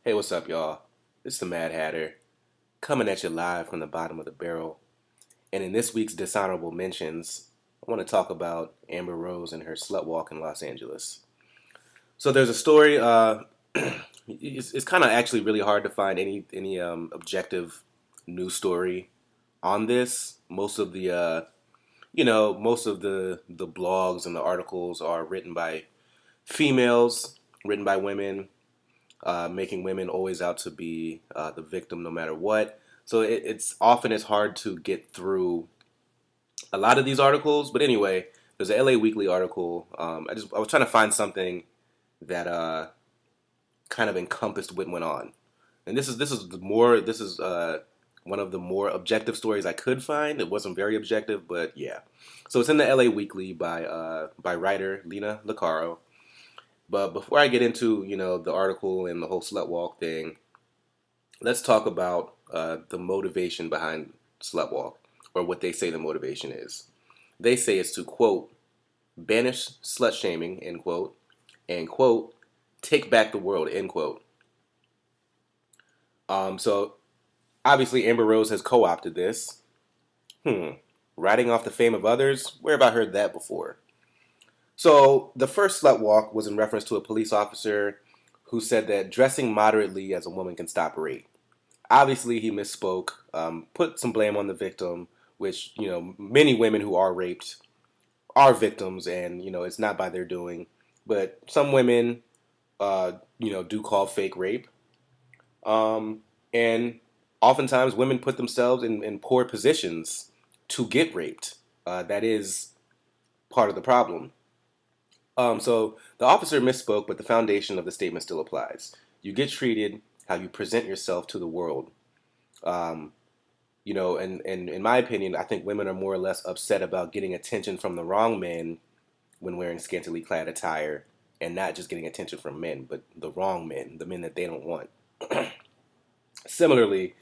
Hey, what's up, y'all? It's the Mad Hatter coming at you live from the bottom of the barrel. And in this week's dishonorable mentions, I want to talk about Amber Rose and her slut walk in Los Angeles. So there's a story. It's kind of actually really hard to find any objective news story on this. Most of the blogs and the articles are written by females, written by women, making women always out to be the victim no matter what. So it's hard to get through a lot of these articles. But anyway, there's an LA Weekly article. I was trying to find something that kind of encompassed what went on, and this is one of the more objective stories I could find. It wasn't very objective, but yeah. So it's in the LA Weekly by writer Lena Licaro. But before I get into the article and the whole slut walk thing, let's talk about the motivation behind slut walk, or what they say the motivation is. They say it's to quote banish slut shaming, end quote, and quote take back the world, end quote. So obviously Amber Rose has co-opted this. Writing off the fame of others. Where have I heard that before? So the first slut walk was in reference to a police officer who said that dressing moderately as a woman can stop rape. Obviously, he misspoke, put some blame on the victim, which many women who are raped are victims, and it's not by their doing. But some women, do call fake rape, and oftentimes women put themselves in poor positions to get raped. That is part of the problem. So the officer misspoke, but the foundation of the statement still applies. You get treated how you present yourself to the world. Um, and in my opinion, I think women are more or less upset about getting attention from the wrong men when wearing scantily clad attire, and not just getting attention from men, but the wrong men, the men that they don't want. Similarly,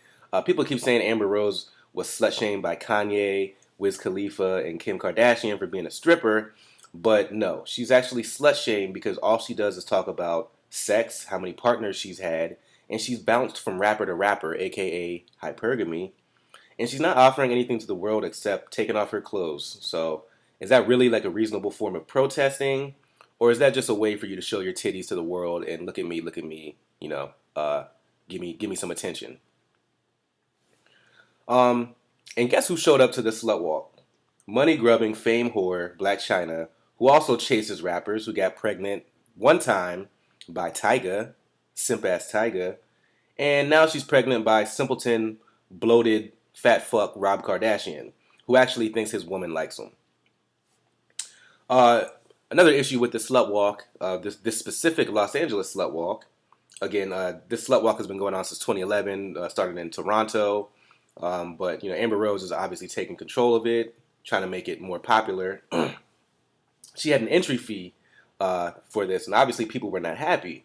people keep saying Amber Rose was slut shamed by Kanye, Wiz Khalifa, and Kim Kardashian for being a stripper. But no, she's actually slut shamed because all she does is talk about sex, how many partners she's had, and she's bounced from rapper to rapper, aka hypergamy, and she's not offering anything to the world except taking off her clothes. So is that really like a reasonable form of protesting? Or is that just a way for you to show your titties to the world and look at me, give me some attention? Um, and guess who showed up to the slut walk? Money grubbing fame whore Black China, who also chases rappers who got pregnant one time by Tyga, simp ass Tyga, and now she's pregnant by simpleton, bloated, fat fuck Rob Kardashian, who actually thinks his woman likes him. Uh, Another issue with the slut walk, this specific Los Angeles slut walk. Again, this slut walk has been going on since 2011. Started in Toronto, but Amber Rose is obviously taking control of it, trying to make it more popular. She had an entry fee for this, and obviously people were not happy.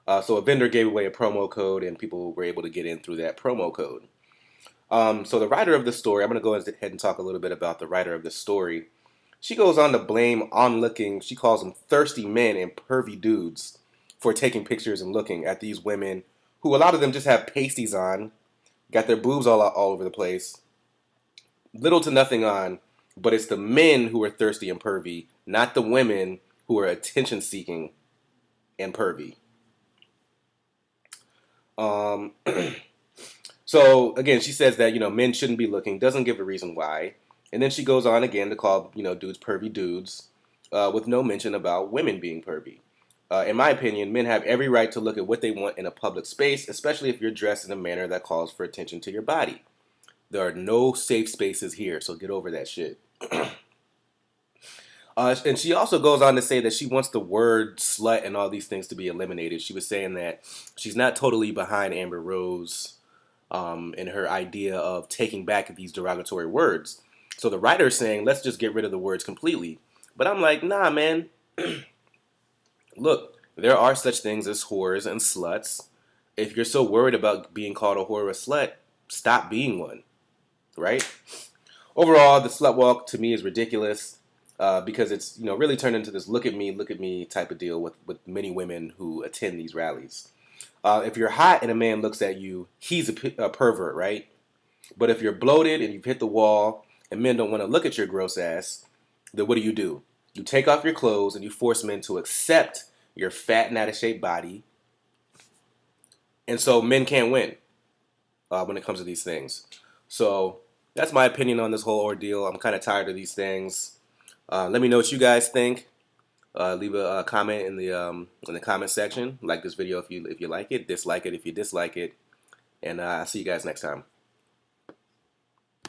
So a vendor gave away a promo code, and people were able to get in through that promo code. So the writer of the story, I'm going to go ahead and talk a little bit about the writer of the story. She goes on to blame onlooking, she calls them thirsty men and pervy dudes for taking pictures and looking at these women who a lot of them just have pasties on, got their boobs all over the place, little to nothing on, but it's the men who are thirsty and pervy, not the women who are attention seeking and pervy. Um, so again, she says that men shouldn't be looking, doesn't give a reason why, and then she goes on again to call dudes pervy dudes, with no mention about women being pervy. In my opinion, men have every right to look at what they want in a public space, especially if you're dressed in a manner that calls for attention to your body. There are no safe spaces here, so get over that shit. And she also goes on to say that she wants the word slut and all these things to be eliminated. She was saying that she's not totally behind Amber Rose in her idea of taking back these derogatory words. So the writer's saying, let's just get rid of the words completely. But I'm like, nah, man. Look, there are such things as whores and sluts. If you're so worried about being called a whore or a slut, stop being one, right? Overall, the slut walk to me is ridiculous because it's really turned into this look at me type of deal with many women who attend these rallies. If you're hot and a man looks at you, he's a pervert, right? But if you're bloated and you've hit the wall and men don't want to look at your gross ass, then what do? You take off your clothes and you force men to accept your fat and out of shape body. And so men can't win when it comes to these things. So that's my opinion on this whole ordeal. I'm kind of tired of these things. Let me know what you guys think. Leave a comment in the comment section. Like this video if you like it. Dislike it if you dislike it. And I'll see you guys next time.